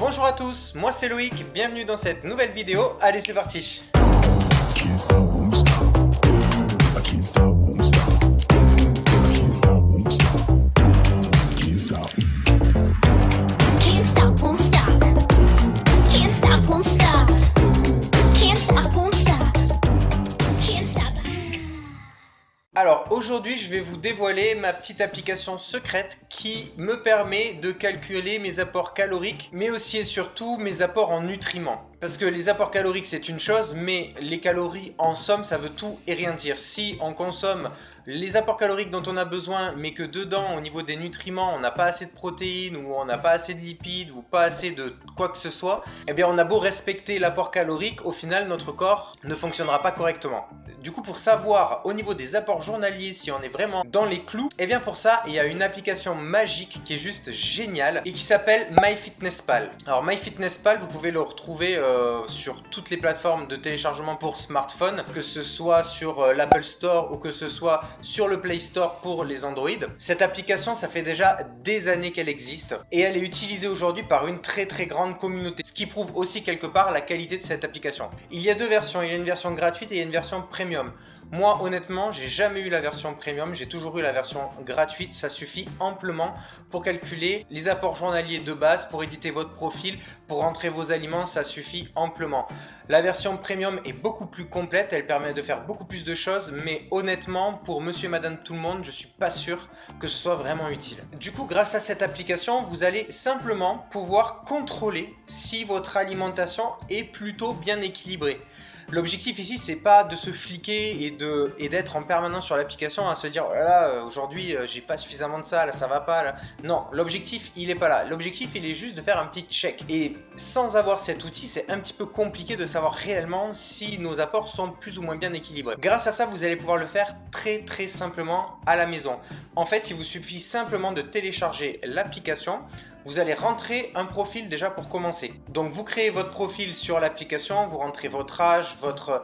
Bonjour à tous, moi c'est Loïc, bienvenue dans cette nouvelle vidéo, allez c'est parti. Can't stop, won't stop. I can't stop, won't stop. Can't stop, won't stop. Can't stop. Can't stop, won't stop. Can't stop, won't stop. Can't stop, won't stop. Can't stop. Alors aujourd'hui je vais vous dévoiler ma petite application secrète qui me permet de calculer mes apports caloriques mais aussi et surtout mes apports en nutriments. Parce que les apports caloriques c'est une chose, mais les calories en somme ça veut tout et rien dire. Si on consomme les apports caloriques dont on a besoin mais que dedans au niveau des nutriments on n'a pas assez de protéines ou on n'a pas assez de lipides ou pas assez de quoi que ce soit, eh bien on a beau respecter l'apport calorique, au final notre corps ne fonctionnera pas correctement. Du coup pour savoir au niveau des apports journaliers si on est vraiment dans les clous, eh bien pour ça il y a une application magique qui est juste géniale et qui s'appelle MyFitnessPal. Alors MyFitnessPal vous pouvez le retrouver sur toutes les plateformes de téléchargement pour smartphone, que ce soit sur l'Apple Store ou que ce soit sur le Play Store pour les Android. Cette application ça fait déjà des années qu'elle existe et elle est utilisée aujourd'hui par une très grande communauté, ce qui prouve aussi quelque part la qualité de cette application. Il y a deux versions, il y a une version gratuite et il y a une version premium. Moi honnêtement j'ai jamais eu la version premium, j'ai toujours eu la version gratuite, ça suffit amplement pour calculer les apports journaliers de base, pour éditer votre profil, pour rentrer vos aliments, ça suffit amplement. La version premium est beaucoup plus complète, elle permet de faire beaucoup plus de choses, mais honnêtement pour monsieur et madame tout le monde je suis pas sûr que ce soit vraiment utile. Du coup grâce à cette application vous allez simplement pouvoir contrôler si votre alimentation est plutôt bien équilibrée. L'objectif ici c'est pas de se fliquer et d'être en permanence sur l'application à se dire oh là là aujourd'hui j'ai pas suffisamment de ça, là ça va pas là. Non, l'objectif il est pas là, l'objectif il est juste de faire un petit check et sans avoir cet outil c'est un petit peu compliqué de savoir réellement si nos apports sont plus ou moins bien équilibrés. Grâce à ça vous allez pouvoir le faire très simplement à la maison. En fait il vous suffit simplement de télécharger l'application. Vous allez rentrer un profil déjà pour commencer. Donc vous créez votre profil sur l'application, vous rentrez votre âge, votre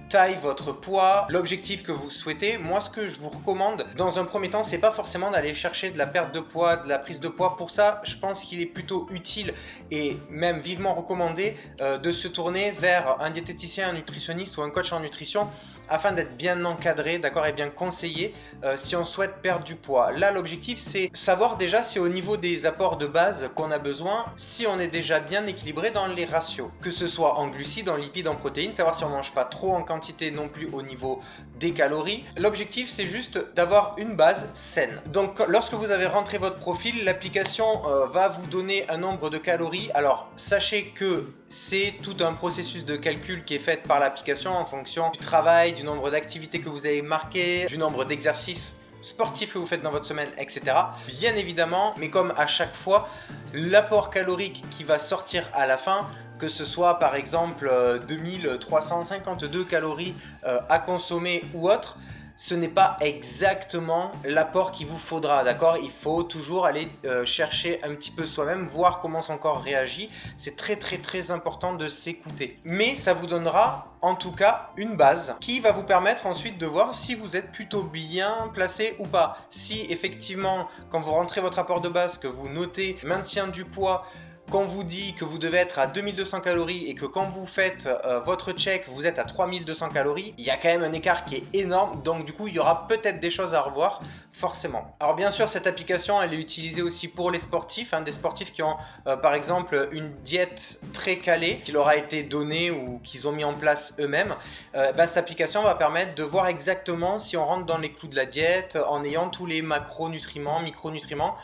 taille, votre poids, l'objectif que vous souhaitez. Moi ce que je vous recommande dans un premier temps c'est pas forcément d'aller chercher de la perte de poids, de la prise de poids. Pour ça je pense qu'il est plutôt utile et même vivement recommandé de se tourner vers un diététicien, un nutritionniste ou un coach en nutrition afin d'être bien encadré, d'accord, et bien conseillé si on souhaite perdre du poids. Là l'objectif c'est savoir déjà si au niveau des apports de base qu'on a besoin, si on est déjà bien équilibré dans les ratios, que ce soit en glucides, en lipides, en protéines, savoir si on mange pas trop en quantité non plus au niveau des calories. L'objectif c'est juste d'avoir une base saine. Donc lorsque vous avez rentré votre profil, l'application va vous donner un nombre de calories. Alors sachez que c'est tout un processus de calcul qui est fait par l'application en fonction du travail, du nombre d'activités que vous avez marqué, du nombre d'exercices sportifs que vous faites dans votre semaine, etc. Bien évidemment, mais comme à chaque fois, l'apport calorique qui va sortir à la fin, que ce soit par exemple 2352 calories à consommer ou autre, ce n'est pas exactement l'apport qu'il vous faudra, d'accord? Il faut toujours aller chercher un petit peu soi-même, voir comment son corps réagit. C'est très important de s'écouter. Mais ça vous donnera en tout cas une base qui va vous permettre ensuite de voir si vous êtes plutôt bien placé ou pas. Si effectivement, quand vous rentrez votre apport de base, que vous notez maintien du poids, qu'on vous dit que vous devez être à 2200 calories et que quand vous faites votre check, vous êtes à 3200 calories, il y a quand même un écart qui est énorme. Donc du coup, il y aura peut-être des choses à revoir, forcément. Alors bien sûr, cette application, elle est utilisée aussi pour les sportifs, des sportifs qui ont par exemple une diète très calée, qui leur a été donnée ou qu'ils ont mis en place eux-mêmes. Cette application va permettre de voir exactement si on rentre dans les clous de la diète en ayant tous les macronutriments, micronutriments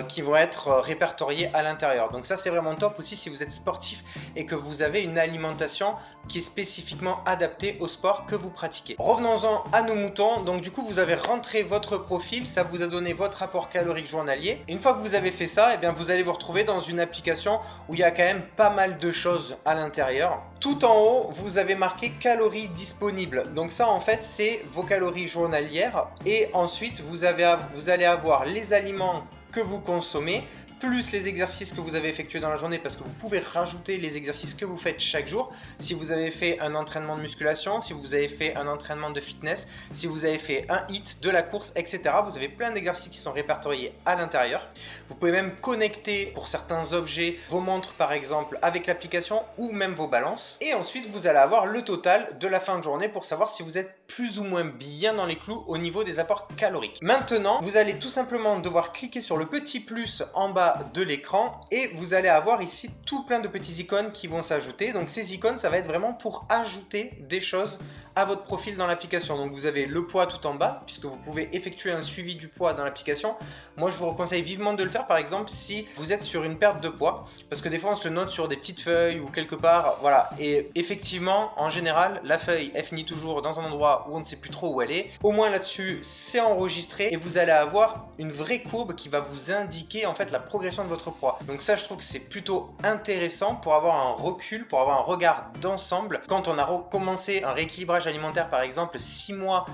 qui vont être répertoriés à l'intérieur. Donc ça c'est vraiment top aussi si vous êtes sportif et que vous avez une alimentation qui est spécifiquement adaptée au sport que vous pratiquez. Revenons-en à nos moutons. Donc du coup vous avez rentré votre profil, ça vous a donné votre apport calorique journalier. Et une fois que vous avez fait ça, eh bien, vous allez vous retrouver dans une application où il y a quand même pas mal de choses à l'intérieur. Tout en haut vous avez marqué calories disponibles. Donc ça en fait c'est vos calories journalières et ensuite vous allez avoir les aliments que vous consommez plus les exercices que vous avez effectués dans la journée, parce que vous pouvez rajouter les exercices que vous faites chaque jour. Si vous avez fait un entraînement de musculation, si vous avez fait un entraînement de fitness, si vous avez fait un HIIT, de la course, etc. Vous avez plein d'exercices qui sont répertoriés à l'intérieur. Vous pouvez même connecter pour certains objets vos montres par exemple avec l'application ou même vos balances. Et ensuite vous allez avoir le total de la fin de journée pour savoir si vous êtes plus ou moins bien dans les clous au niveau des apports caloriques. Maintenant, vous allez tout simplement devoir cliquer sur le petit plus en bas de l'écran et vous allez avoir ici tout plein de petits icônes qui vont s'ajouter. Donc ces icônes, ça va être vraiment pour ajouter des choses à votre profil dans l'application. Donc vous avez le poids tout en bas puisque vous pouvez effectuer un suivi du poids dans l'application. Moi je vous conseille vivement de le faire par exemple si vous êtes sur une perte de poids, parce que des fois on se le note sur des petites feuilles ou quelque part, voilà, et effectivement en général la feuille elle finit toujours dans un endroit où on ne sait plus trop où elle est. Au moins là-dessus c'est enregistré et vous allez avoir une vraie courbe qui va vous indiquer en fait la progression de votre poids. Donc ça je trouve que c'est plutôt intéressant pour avoir un recul, pour avoir un regard d'ensemble. Quand on a recommencé un rééquilibrage alimentaire par exemple 6 mois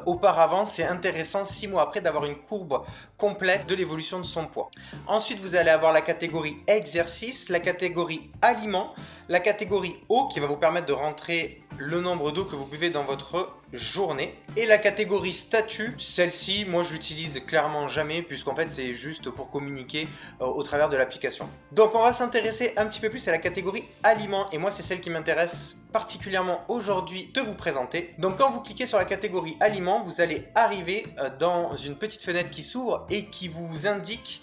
auparavant, c'est intéressant 6 mois après d'avoir une courbe complète de l'évolution de son poids. Ensuite vous allez avoir la catégorie exercice, la catégorie aliments, la catégorie eau qui va vous permettre de rentrer le nombre d'eau que vous buvez dans votre journée, et la catégorie statut. Celle-ci moi je l'utilise clairement jamais puisqu'en fait c'est juste pour communiquer au travers de l'application. Donc on va s'intéresser un petit peu plus à la catégorie aliments et moi c'est celle qui m'intéresse particulièrement aujourd'hui de vous présenter. Donc quand vous cliquez sur la catégorie aliments, vous allez arriver dans une petite fenêtre qui s'ouvre et qui vous indique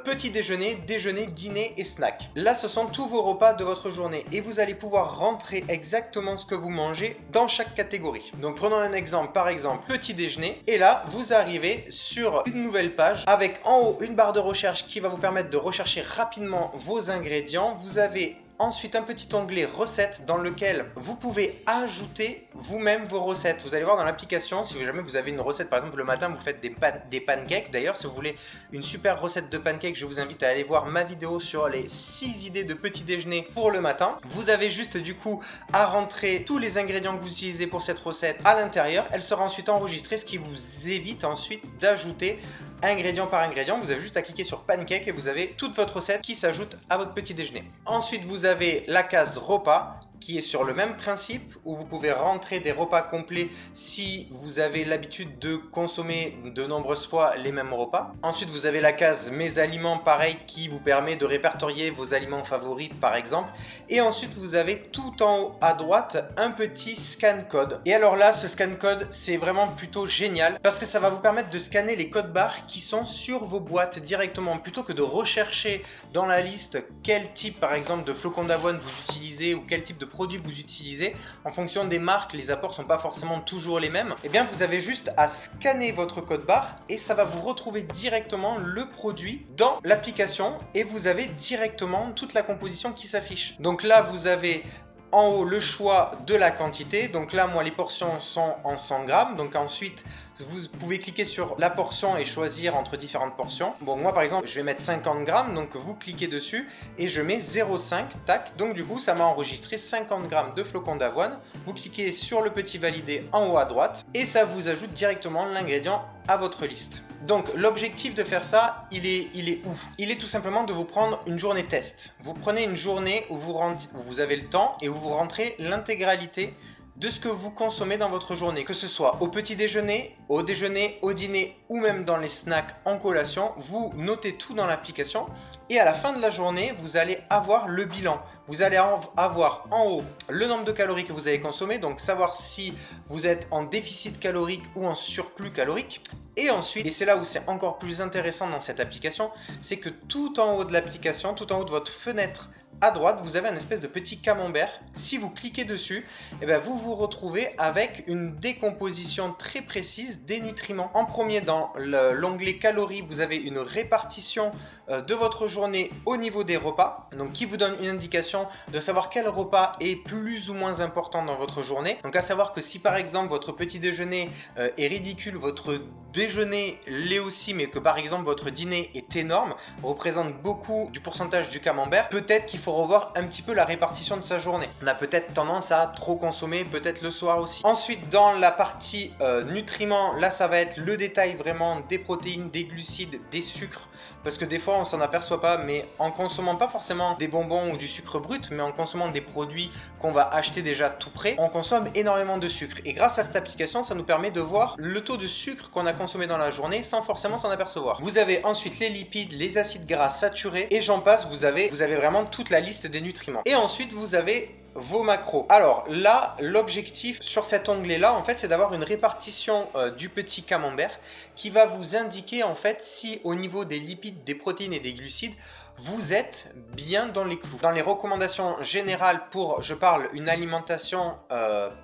petit déjeuner, déjeuner, dîner et snack. Là ce sont tous vos repas de votre journée et vous allez pouvoir rentrer exactement ce que vous mangez dans chaque catégorie. Donc prenons un exemple, par exemple petit déjeuner, et là vous arrivez sur une nouvelle page avec en haut une barre de recherche qui va vous permettre de rechercher rapidement vos ingrédients. Vous avez ensuite un petit onglet recettes dans lequel vous pouvez ajouter vous-même vos recettes. Vous allez voir dans l'application, si jamais vous avez une recette, par exemple le matin vous faites des pancakes. D'ailleurs si vous voulez une super recette de pancakes, je vous invite à aller voir ma vidéo sur les 6 idées de petit déjeuner pour le matin. Vous avez juste du coup à rentrer tous les ingrédients que vous utilisez pour cette recette à l'intérieur. Elle sera ensuite enregistrée, ce qui vous évite ensuite d'ajouter ingrédient par ingrédient. Vous avez juste à cliquer sur pancake et vous avez toute votre recette qui s'ajoute à votre petit déjeuner. Ensuite vous avez la case repas qui est sur le même principe où vous pouvez rentrer des repas complets si vous avez l'habitude de consommer de nombreuses fois les mêmes repas. Ensuite vous avez la case mes aliments, pareil, qui vous permet de répertorier vos aliments favoris par exemple. Et ensuite vous avez tout en haut à droite un petit scan code. Et alors là ce scan code c'est vraiment plutôt génial parce que ça va vous permettre de scanner les codes barres qui sont sur vos boîtes directement, plutôt que de rechercher dans la liste quel type par exemple de flocons d'avoine vous utilisez ou quel type de produits vous utilisez. En fonction des marques, les apports sont pas forcément toujours les mêmes. Et bien vous avez juste à scanner votre code barre et ça va vous retrouver directement le produit dans l'application et vous avez directement toute la composition qui s'affiche. Donc là vous avez en haut le choix de la quantité. Donc là moi les portions sont en 100 grammes. Donc ensuite vous pouvez cliquer sur la portion et choisir entre différentes portions. Bon moi par exemple je vais mettre 50 grammes. Donc vous cliquez dessus et je mets 0,5 tac. Donc du coup ça m'a enregistré 50 grammes de flocons d'avoine. Vous cliquez sur le petit valider en haut à droite et ça vous ajoute directement l'ingrédient à votre liste. Donc l'objectif de faire ça, il est où? Il est tout simplement de vous prendre une journée test. Vous prenez une journée où vous avez le temps et où vous rentrez l'intégralité de ce que vous consommez dans votre journée, que ce soit au petit déjeuner, au dîner ou même dans les snacks en collation. Vous notez tout dans l'application et à la fin de la journée, vous allez avoir le bilan. Vous allez avoir en haut le nombre de calories que vous avez consommé, donc savoir si vous êtes en déficit calorique ou en surplus calorique. Et ensuite, et c'est là où c'est encore plus intéressant dans cette application, c'est que tout en haut de l'application, tout en haut de votre fenêtre à droite, vous avez un espèce de petit camembert. Si vous cliquez dessus, eh bien, vous vous retrouvez avec une décomposition très précise des nutriments. En premier, dans l'onglet calories, vous avez une répartition de votre journée au niveau des repas, donc qui vous donne une indication de savoir quel repas est plus ou moins important dans votre journée. Donc à savoir que si par exemple votre petit déjeuner est ridicule, votre déjeuner l'est aussi, mais que par exemple votre dîner est énorme, représente beaucoup du pourcentage du camembert, peut-être qu'il faut revoir un petit peu la répartition de sa journée. On a peut-être tendance à trop consommer, peut-être le soir aussi. Ensuite, dans la partie nutriments, là ça va être le détail vraiment des protéines, des glucides, des sucres, parce que des fois on s'en aperçoit pas, mais en consommant pas forcément des bonbons ou du sucre brut, mais en consommant des produits qu'on va acheter déjà tout prêt, on consomme énormément de sucre. Et grâce à cette application, ça nous permet de voir le taux de sucre qu'on a consommé dans la journée sans forcément s'en apercevoir. Vous avez ensuite les lipides, les acides gras saturés et j'en passe, vous avez vraiment toute la liste des nutriments. Et ensuite vous avez vos macros. Alors là, l'objectif sur cet onglet là en fait, c'est d'avoir une répartition du petit camembert qui va vous indiquer en fait si au niveau des lipides, des protéines et des glucides, vous êtes bien dans les clous. Dans les recommandations générales pour, je parle, une alimentation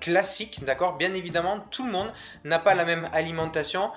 classique, d'accord? Bien évidemment, tout le monde n'a pas la même alimentation.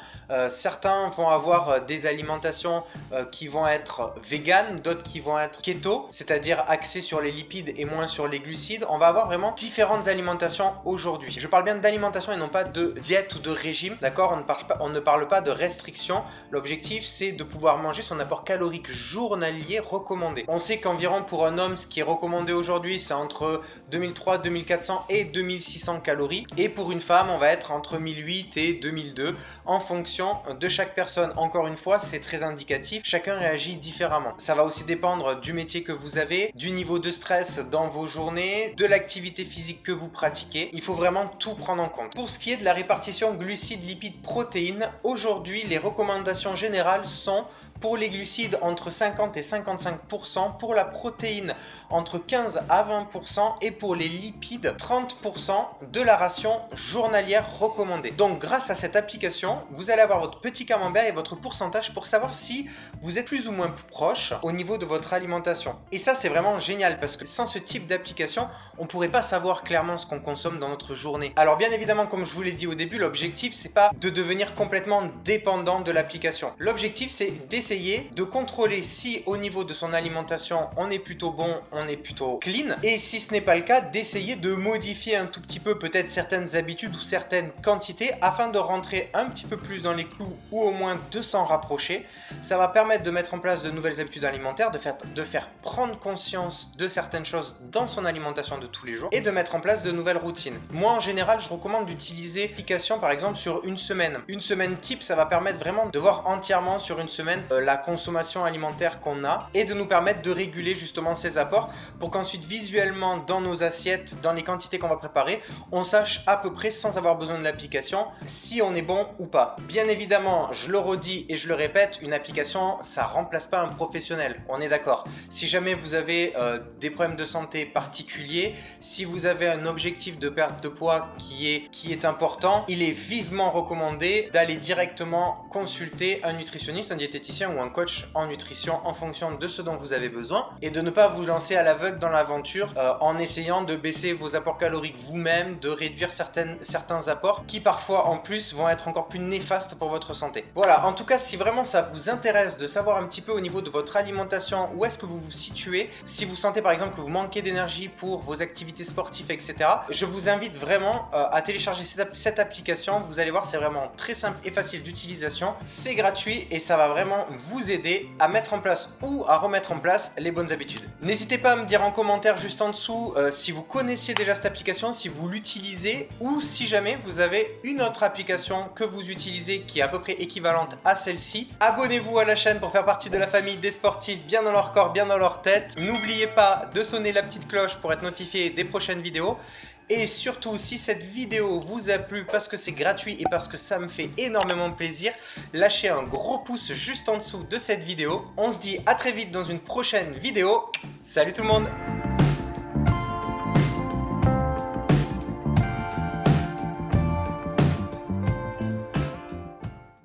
Certains vont avoir des alimentations qui vont être véganes, d'autres qui vont être keto, c'est-à-dire axées sur les lipides et moins sur les glucides. On va avoir vraiment différentes alimentations aujourd'hui. Je parle bien d'alimentation et non pas de diète ou de régime, d'accord? On ne parle pas de restriction. L'objectif, c'est de pouvoir manger son apport calorique journalier recommandé. On sait qu'environ pour un homme, ce qui est recommandé aujourd'hui, c'est entre 2300, 2400 et 2600 calories. Et pour une femme, on va être entre 1008 et 2002 en fonction de chaque personne. Encore une fois, c'est très indicatif. Chacun réagit différemment. Ça va aussi dépendre du métier que vous avez, du niveau de stress dans vos journées, de l'activité physique que vous pratiquez. Il faut vraiment tout prendre en compte. Pour ce qui est de la répartition glucides, lipides, protéines, aujourd'hui, les recommandations générales sont pour les glucides entre 50 et 55%, pour la protéine entre 15 à 20% et pour les lipides 30% de la ration journalière recommandée. Donc grâce à cette application, vous allez avoir votre petit camembert et votre pourcentage pour savoir si vous êtes plus ou moins proche au niveau de votre alimentation. Et ça c'est vraiment génial parce que sans ce type d'application, on ne pourrait pas savoir clairement ce qu'on consomme dans notre journée. Alors bien évidemment, comme je vous l'ai dit au début, l'objectif c'est pas de devenir complètement dépendant de l'application. L'objectif c'est d'essayer de contrôler si au niveau de son alimentation on est plutôt bon, on est plutôt clean, et si ce n'est pas le cas, d'essayer de modifier un tout petit peu peut-être certaines habitudes ou certaines quantités afin de rentrer un petit peu plus dans les clous ou au moins de s'en rapprocher. Ça va permettre de mettre en place de nouvelles habitudes alimentaires, de faire prendre conscience de certaines choses dans son alimentation de tous les jours et de mettre en place de nouvelles routines. Moi en général, je recommande d'utiliser l'application par exemple sur une semaine. Une semaine type, ça va permettre vraiment de voir entièrement sur une semaine la consommation alimentaire qu'on a et de nous permettre de réguler justement ces apports pour qu'ensuite visuellement dans nos assiettes, dans les quantités qu'on va préparer, on sache à peu près sans avoir besoin de l'application si on est bon ou pas. Bien évidemment, je le redis et je le répète, une application ça remplace pas un professionnel, on est d'accord. Si jamais vous avez des problèmes de santé particuliers, si vous avez un objectif de perte de poids qui est important, il est vivement recommandé d'aller directement consulter un nutritionniste, un diététicien ou un coach en nutrition en fonction de ce dont vous avez besoin et de ne pas vous lancer à l'aveugle dans l'aventure en essayant de baisser vos apports caloriques vous-même, de réduire certains apports qui parfois en plus vont être encore plus néfastes pour votre santé. Voilà, en tout cas si vraiment ça vous intéresse de savoir un petit peu au niveau de votre alimentation où est-ce que vous vous situez, si vous sentez par exemple que vous manquez d'énergie pour vos activités sportives etc, je vous invite vraiment à télécharger cette application. Vous allez voir, c'est vraiment très simple et facile d'utilisation, c'est gratuit et ça va vraiment vous aider à mettre en place ou à remettre en place les bonnes habitudes. N'hésitez pas à me dire en commentaire juste en dessous si vous connaissiez déjà cette application, si vous l'utilisez ou si jamais vous avez une autre application que vous utilisez qui est à peu près équivalente à celle-ci. Abonnez-vous à la chaîne pour faire partie de la famille des sportifs bien dans leur corps, bien dans leur tête. N'oubliez pas de sonner la petite cloche pour être notifié des prochaines vidéos. Et surtout, si cette vidéo vous a plu parce que c'est gratuit et parce que ça me fait énormément plaisir, lâchez un gros pouce juste en dessous de cette vidéo. On se dit à très vite dans une prochaine vidéo. Salut tout le monde!